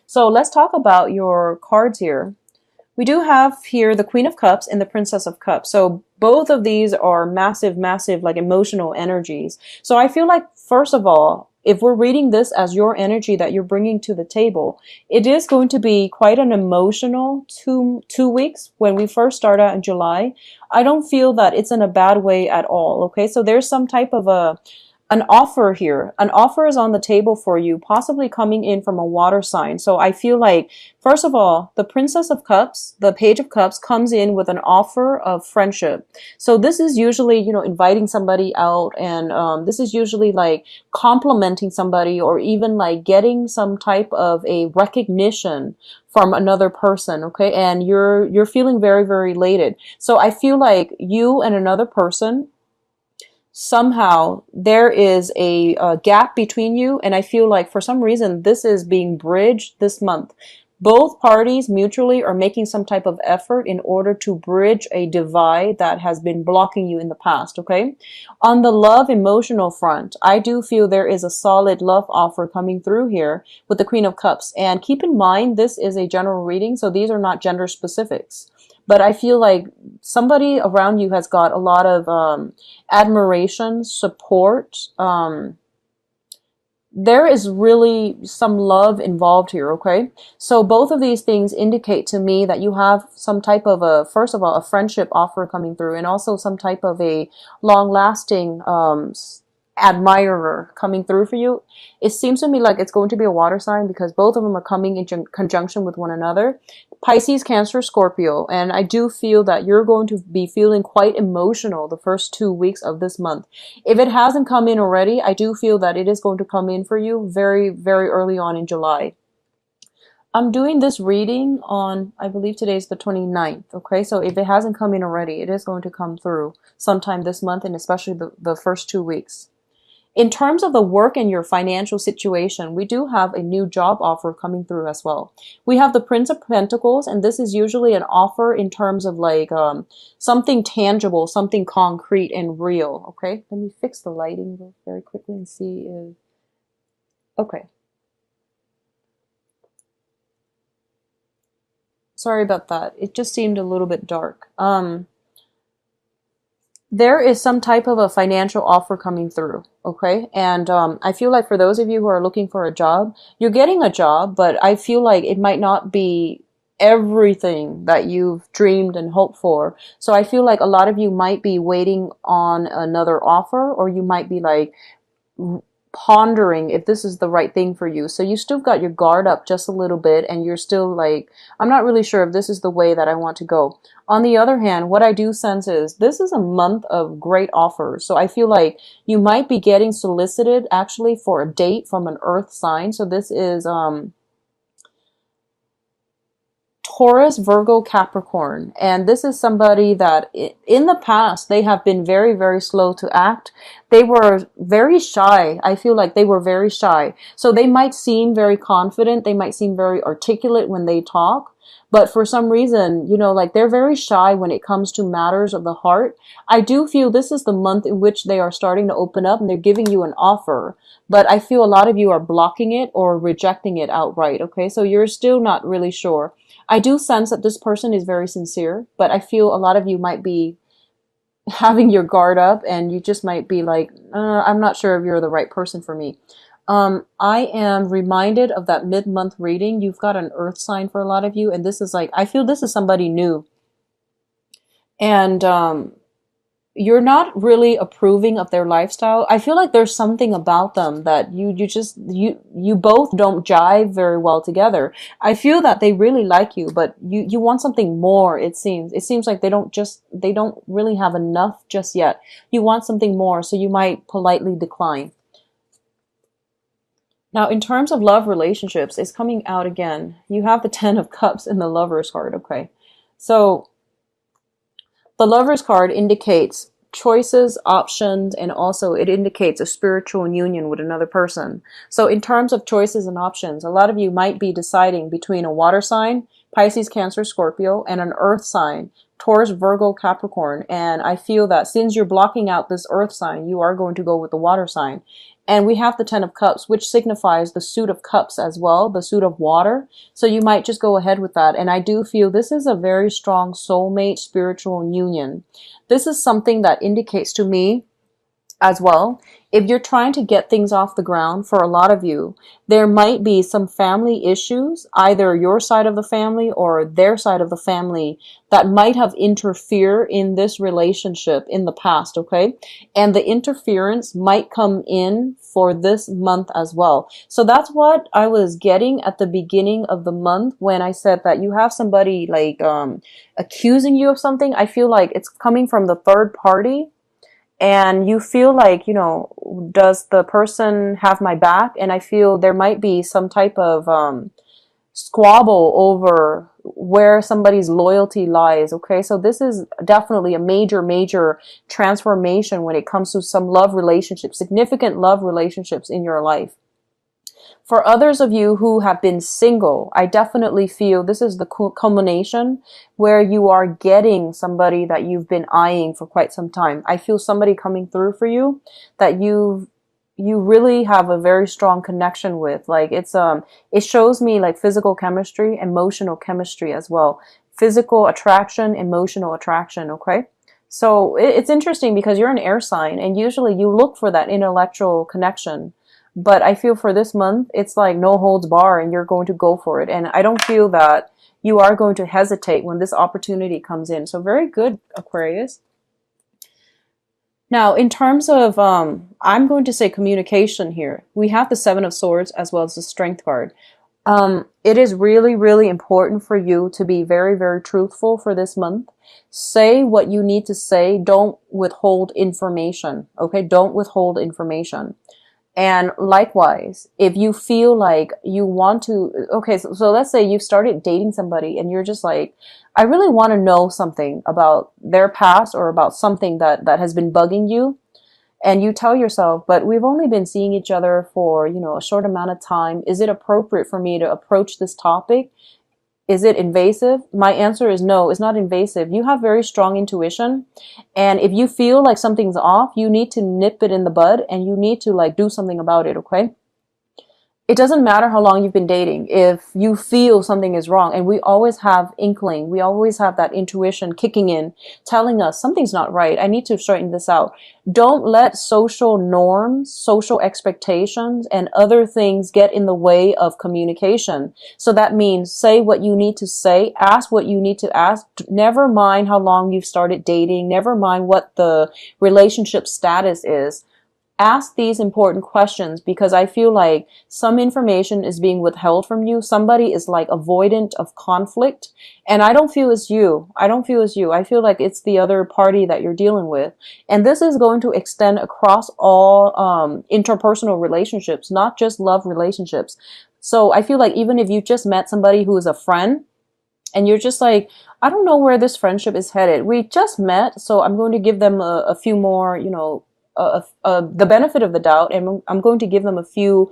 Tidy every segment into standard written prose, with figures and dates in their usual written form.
So let's talk about your cards here. We do have here the Queen of Cups and the Princess of Cups. So both of these are massive, massive, like emotional energies. So I feel like, first of all, if we're reading this as your energy that you're bringing to the table, it is going to be quite an emotional two weeks when we first start out in July. I don't feel that it's in a bad way at all. Okay. So there's some type of an offer here. An offer is on the table for you, possibly coming in from a water sign. So I feel like, first of all, the Princess of Cups, the Page of Cups comes in with an offer of friendship. So this is usually, inviting somebody out, and this is usually like complimenting somebody, or even like getting some type of a recognition from another person. Okay. And you're feeling very, very elated. So I feel like you and another person, somehow there is a gap between you, and I feel like for some reason this is being bridged this month. Both parties mutually are making some type of effort in order to bridge a divide that has been blocking you in the past. Okay, on the love emotional front, I do feel there is a solid love offer coming through here with the Queen of Cups. And keep in mind, this is a general reading, so these are not gender specifics. But I feel like somebody around you has got a lot of admiration, support. There is really some love involved here, okay? So both of these things indicate to me that you have some type of first of all, a friendship offer coming through, and also some type of a long-lasting admirer coming through for you. It seems to me like it's going to be a water sign, because both of them are coming in conjunction with one another. Pisces, Cancer, Scorpio. And I do feel that you're going to be feeling quite emotional the first 2 weeks of this month. If it hasn't come in already, I do feel that it is going to come in for you very, very early on in July. I'm doing this reading on, I believe today's the 29th. Okay, so if it hasn't come in already, it is going to come through sometime this month, and especially the first 2 weeks. In terms of the work and your financial situation, we do have a new job offer coming through as well. We have the Prince of Pentacles, and this is usually an offer in terms of like something tangible, something concrete and real. Okay, let me fix the lighting very quickly and see if... Okay. Sorry about that. It just seemed a little bit dark. There is some type of a financial offer coming through, okay? And I feel like for those of you who are looking for a job, you're getting a job, but I feel like it might not be everything that you've dreamed and hoped for. So I feel like a lot of you might be waiting on another offer, or you might be like pondering if this is the right thing for you. So you still got your guard up just a little bit, and you're still like, I'm not really sure if this is the way that I want to go. On the other hand, what I do sense is this is a month of great offers. So I feel like you might be getting solicited actually for a date from an earth sign. So this is Taurus, Virgo, Capricorn. And this is somebody that in the past, they have been very, very slow to act. They were very shy. I feel like they were very shy. So they might seem very confident. They might seem very articulate when they talk. But for some reason, like they're very shy when it comes to matters of the heart. I do feel this is the month in which they are starting to open up, and they're giving you an offer. But I feel a lot of you are blocking it or rejecting it outright. Okay, so you're still not really sure. I do sense that this person is very sincere, but I feel a lot of you might be having your guard up, and you just might be like, I'm not sure if you're the right person for me. I am reminded of that mid-month reading. You've got an earth sign for a lot of you, and this is like, I feel this is somebody new. And you're not really approving of their lifestyle. I feel like there's something about them that you both don't jive very well together. I feel that they really like you, but you want something more, it seems. It seems like they don't really have enough just yet. You want something more, so you might politely decline. Now, in terms of love relationships, it's coming out again. You have the Ten of Cups in the Lover's card, okay? So the Lover's card indicates choices, options, and also it indicates a spiritual union with another person. So in terms of choices and options, a lot of you might be deciding between a water sign, Pisces, Cancer, Scorpio, and an earth sign, Taurus, Virgo, Capricorn. And I feel that since you're blocking out this earth sign, you are going to go with the water sign. And we have the 10 of Cups, which signifies the suit of cups as well, the suit of water. So you might just go ahead with that. And I do feel this is a very strong soulmate spiritual union. This is something that indicates to me as well, if you're trying to get things off the ground, for a lot of you, there might be some family issues, either your side of the family or their side of the family, that might have interfered in this relationship in the past, okay? And the interference might come in for this month as well. So that's what I was getting at the beginning of the month when I said that you have somebody like accusing you of something. I feel like it's coming from the third party. And you feel like, you know, does the person have my back? And I feel there might be some type of squabble over where somebody's loyalty lies. Okay, so this is definitely a major, major transformation when it comes to some love relationships, significant love relationships in your life. For others of you who have been single, I definitely feel this is the culmination where you are getting somebody that you've been eyeing for quite some time. I feel somebody coming through for you that you really have a very strong connection with. Like it shows me like physical chemistry, emotional chemistry as well. Physical attraction, emotional attraction, okay? So it's interesting because you're an air sign and usually you look for that intellectual connection. But I feel for this month, it's like no holds bar and you're going to go for it. And I don't feel that you are going to hesitate when this opportunity comes in. So very good, Aquarius. Now, in terms of, I'm going to say communication here. We have the Seven of Swords as well as the Strength card. It is really, really important for you to be very, very truthful for this month. Say what you need to say. Don't withhold information. Okay? Don't withhold information. And likewise, if you feel like you want to, okay, so let's say you've started dating somebody and you're just like, I really want to know something about their past or about something that has been bugging you. And you tell yourself, but we've only been seeing each other for, you know, a short amount of time. Is it appropriate for me to approach this topic? Is it invasive? My answer is no, it's not invasive. You have very strong intuition. And if you feel like something's off, you need to nip it in the bud and you need to like do something about it, okay? It doesn't matter how long you've been dating. If you feel something is wrong, and we always have inkling, we always have that intuition kicking in, telling us something's not right. I need to straighten this out. Don't let social norms, social expectations, and other things get in the way of communication. So that means say what you need to say, ask what you need to ask. Never mind how long you've started dating. Never mind what the relationship status is. Ask these important questions because I feel like some information is being withheld from you. Somebody is like avoidant of conflict. And I don't feel it's you. I don't feel it's you. I feel like it's the other party that you're dealing with. And this is going to extend across all interpersonal relationships, not just love relationships. So I feel like even if you just met somebody who is a friend and you're just like, I don't know where this friendship is headed. We just met, so I'm going to give them a few more, you know, the benefit of the doubt, and I'm going to give them a few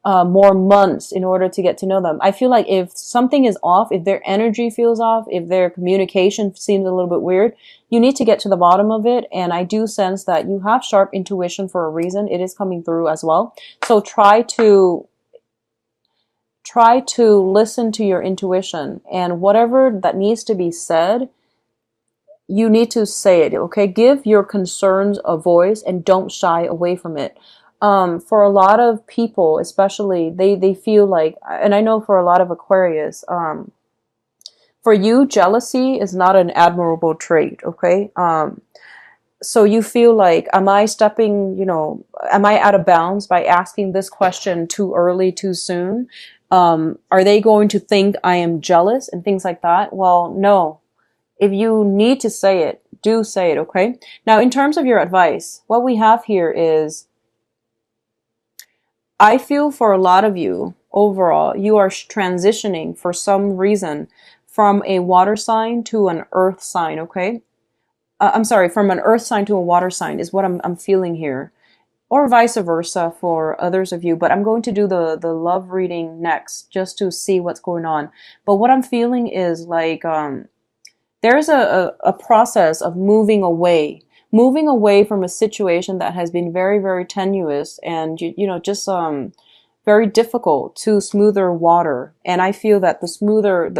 more months in order to get to know them. I feel like if something is off, if their energy feels off, if their communication seems a little bit weird, you need to get to the bottom of it. And I do sense that you have sharp intuition for a reason. It is coming through as well. So try to listen to your intuition, and whatever that needs to be said, you need to say it, okay? Give your concerns a voice and don't shy away from it. For a lot of people, especially, they feel like, and I know for a lot of Aquarius, for you, jealousy is not an admirable trait, okay? So you feel like, am I stepping, you know, am I out of bounds by asking this question too early, too soon? Are they going to think I am jealous and things like that? Well, no. If you need to say it, do say it, okay? Now, in terms of your advice, what we have here is, I feel for a lot of you, overall, you are transitioning for some reason from a water sign to an earth sign, okay? I'm sorry, from an earth sign to a water sign is what I'm feeling here. Or vice versa for others of you. But I'm going to do the love reading next just to see what's going on. But what I'm feeling is like, there's a process of moving away from a situation that has been very, very tenuous and, just, very difficult to smoother water. And I feel that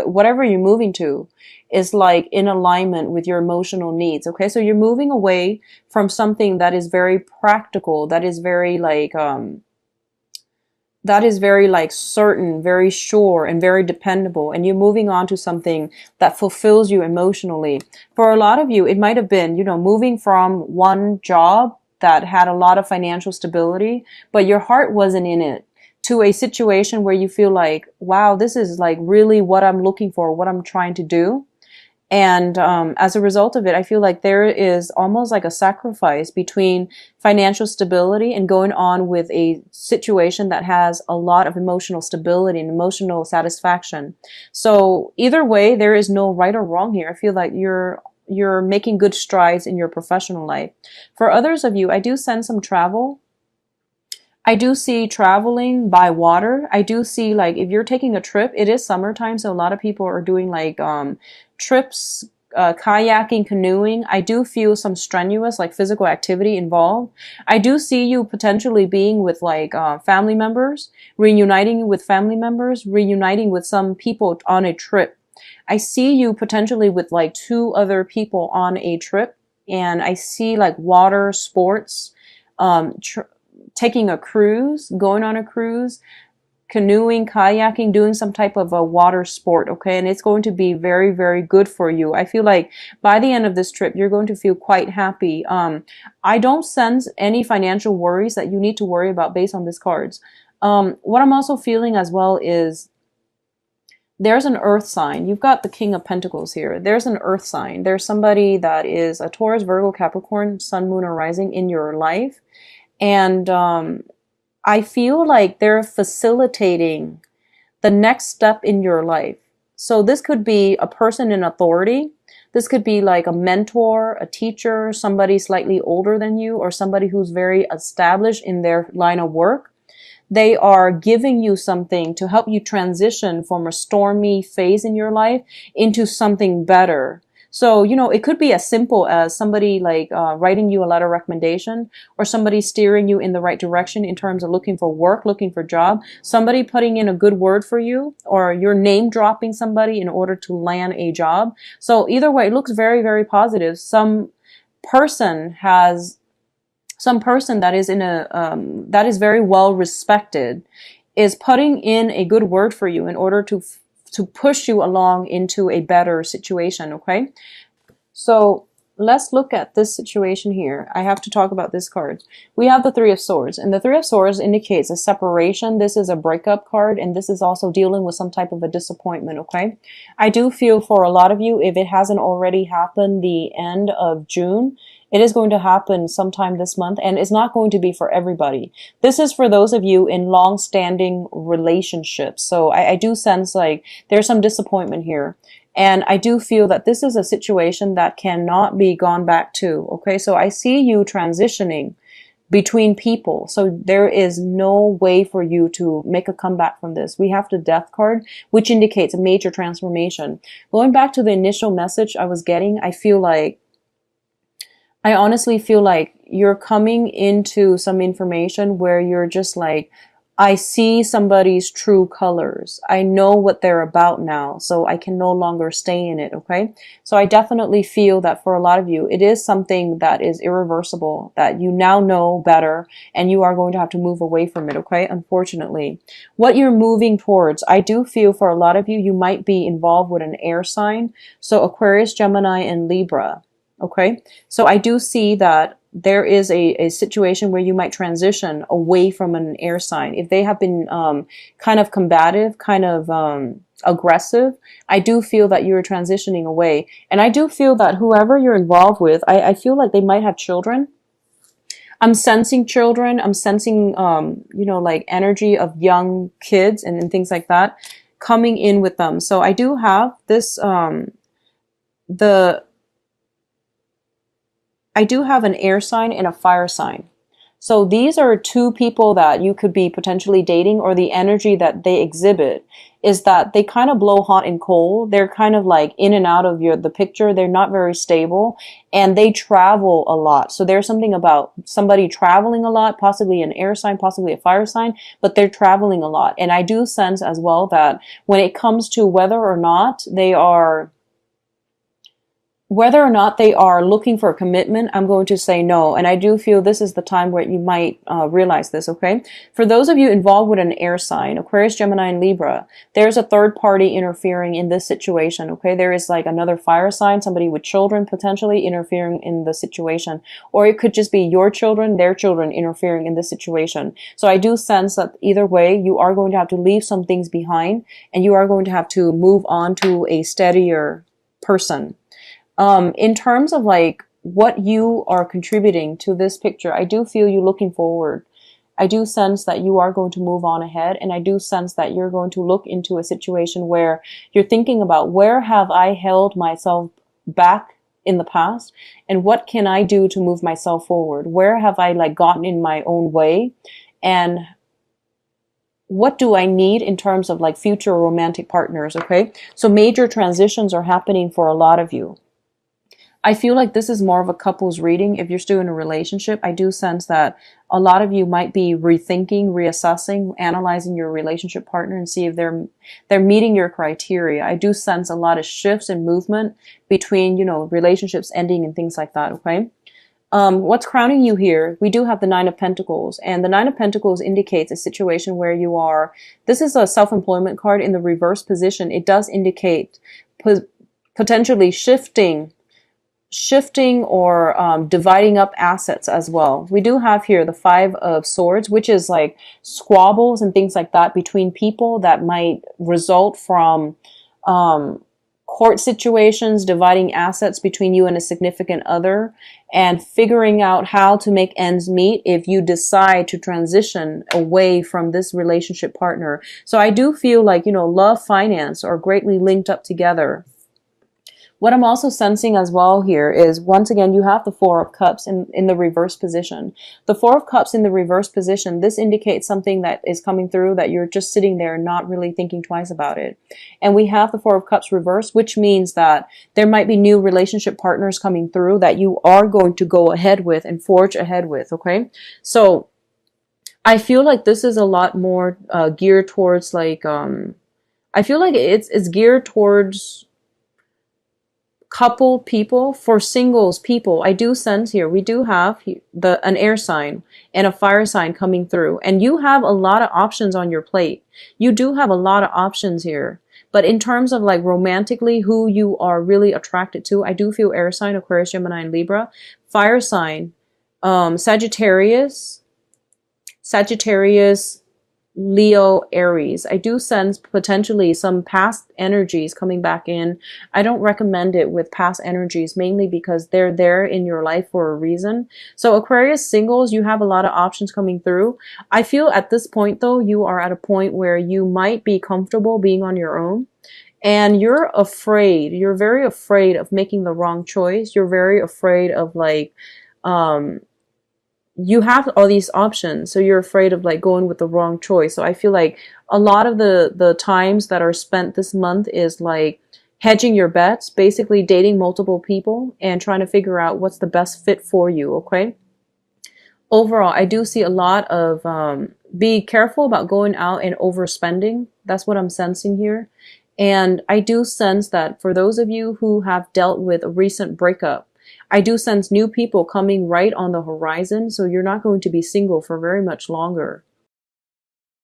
whatever you're moving to is like in alignment with your emotional needs. Okay. So you're moving away from something that is very practical, that is very like certain, very sure, and very dependable. And you're moving on to something that fulfills you emotionally. For a lot of you, it might have been, moving from one job that had a lot of financial stability, but your heart wasn't in it, to a situation where you feel like, wow, this is like really what I'm looking for, what I'm trying to do. And as a result of it, I feel like there is almost like a sacrifice between financial stability and going on with a situation that has a lot of emotional stability and emotional satisfaction. So either way, there is no right or wrong here. I feel like you're making good strides in your professional life. For others of you, I do sense some travel. I do see traveling by water. I do see, like, if you're taking a trip, it is summertime, so a lot of people are doing like trips, kayaking, canoeing. I do feel some strenuous, like, physical activity involved. I do see you potentially being with like family members, reuniting with family members, reuniting with some people on a trip. I see you potentially with like 2 other people on a trip, and I see like water sports, taking a cruise, going on a cruise, canoeing, kayaking, doing some type of a water sport, okay? And it's going to be very, very good for you. I feel like by the end of this trip, you're going to feel quite happy. I don't sense any financial worries that you need to worry about based on these cards. What I'm also feeling as well is there's an earth sign. You've got the King of Pentacles here. There's an earth sign. There's somebody that is a Taurus, Virgo, Capricorn, Sun, Moon, or Rising in your life. And I feel like they're facilitating the next step in your life. So this could be a person in authority. This could be like a mentor, a teacher, somebody slightly older than you, or somebody who's very established in their line of work. They are giving you something to help you transition from a stormy phase in your life into something better. So, it could be as simple as somebody like writing you a letter of recommendation, or somebody steering you in the right direction in terms of looking for work, looking for a job, somebody putting in a good word for you, or you're name dropping somebody in order to land a job. So either way, it looks very, very positive. Some person that is that is very well respected is putting in a good word for you in order to push you along into a better situation, okay? So let's look at this situation here. I have to talk about this card. We have the 3 of Swords, and the 3 of Swords indicates a separation. This is a breakup card, and this is also dealing with some type of a disappointment, okay? I do feel for a lot of you, if it hasn't already happened the end of June, it is going to happen sometime this month, and it's not going to be for everybody. This is for those of you in long-standing relationships. So I do sense like there's some disappointment here. And I do feel that this is a situation that cannot be gone back to, okay? So I see you transitioning between people. So there is no way for you to make a comeback from this. We have the Death card, which indicates a major transformation. Going back to the initial message I was getting, I honestly feel like you're coming into some information where you're just like, I see somebody's true colors. I know what they're about now, so I can no longer stay in it, okay? So I definitely feel that for a lot of you, it is something that is irreversible, that you now know better, and you are going to have to move away from it, okay? Unfortunately. What you're moving towards, I do feel for a lot of you, you might be involved with an air sign. So Aquarius, Gemini, and Libra. Okay, so I do see that there is a situation where you might transition away from an air sign. If they have been kind of combative, kind of aggressive, I do feel that you're transitioning away. And I do feel that whoever you're involved with, I feel like they might have children. I'm sensing children. I'm sensing, like energy of young kids and things like that coming in with them. So I do have this, I do have an air sign and a fire sign. So these are two people that you could be potentially dating, or the energy that they exhibit is that they kind of blow hot and cold. They're kind of like in and out of the picture. They're not very stable, and they travel a lot. So there's something about somebody traveling a lot, possibly an air sign, possibly a fire sign, but they're traveling a lot. And I do sense as well that when it comes to whether or not they are looking for a commitment, I'm going to say no. And I do feel this is the time where you might realize this, okay? For those of you involved with an air sign, Aquarius, Gemini, and Libra, there's a third party interfering in this situation, okay? There is like another fire sign, somebody with children potentially interfering in the situation. Or it could just be your children, their children interfering in this situation. So I do sense that either way, you are going to have to leave some things behind, and you are going to have to move on to a steadier person. In terms of like what you are contributing to this picture, I do feel you looking forward. I do sense that you are going to move on ahead, and I do sense that you're going to look into a situation where you're thinking about, where have I held myself back in the past, and what can I do to move myself forward? Where have I like gotten in my own way, and what do I need in terms of like future romantic partners, okay? So major transitions are happening for a lot of you. I feel like this is more of a couples reading. If you're still in a relationship, I do sense that a lot of you might be rethinking, reassessing, analyzing your relationship partner and see if they're meeting your criteria. I do sense a lot of shifts and movement between, you know, relationships ending and things like that, okay? What's crowning you here? We do have the Nine of Pentacles, and the Nine of Pentacles indicates a situation where you are, this is a self-employment card in the reverse position. It does indicate potentially shifting or dividing up assets as well. We do have here the Five of Swords, which is like squabbles and things like that between people that might result from court situations, dividing assets between you and a significant other, and figuring out how to make ends meet if you decide to transition away from this relationship partner. So I do feel like, you know, love, finance are greatly linked up together. What I'm also sensing as well here is, once again, you have the Four of Cups in the reverse position. The Four of Cups in the reverse position, this indicates something that is coming through that you're just sitting there not really thinking twice about it. And we have the Four of Cups reversed, which means that there might be new relationship partners coming through that you are going to go ahead with and forge ahead with, okay? So I feel like this is a lot more geared towards like, I feel like it's geared towards couple people. For singles people, I do sense here, we do have an air sign and a fire sign coming through, and you have a lot of options on your plate. You do have a lot of options here, but in terms of like romantically who you are really attracted to, I do feel air sign, Aquarius, Gemini, and Libra. Fire sign, Sagittarius, Leo, Aries. I do sense potentially some past energies coming back in. I don't recommend it with past energies, mainly because they're there in your life for a reason. So Aquarius singles, you have a lot of options coming through. I feel at this point though, you are at a point where you might be comfortable being on your own. And you're afraid, you're very afraid of making the wrong choice. You're very afraid of like, you have all these options, so you're afraid of like going with the wrong choice. So I feel like a lot of the times that are spent this month is like hedging your bets, basically dating multiple people and trying to figure out what's the best fit for you, okay? Overall, I do see a lot of be careful about going out and overspending. That's what I'm sensing here. And I do sense that for those of you who have dealt with a recent breakup, I do sense new people coming right on the horizon, so you're not going to be single for very much longer.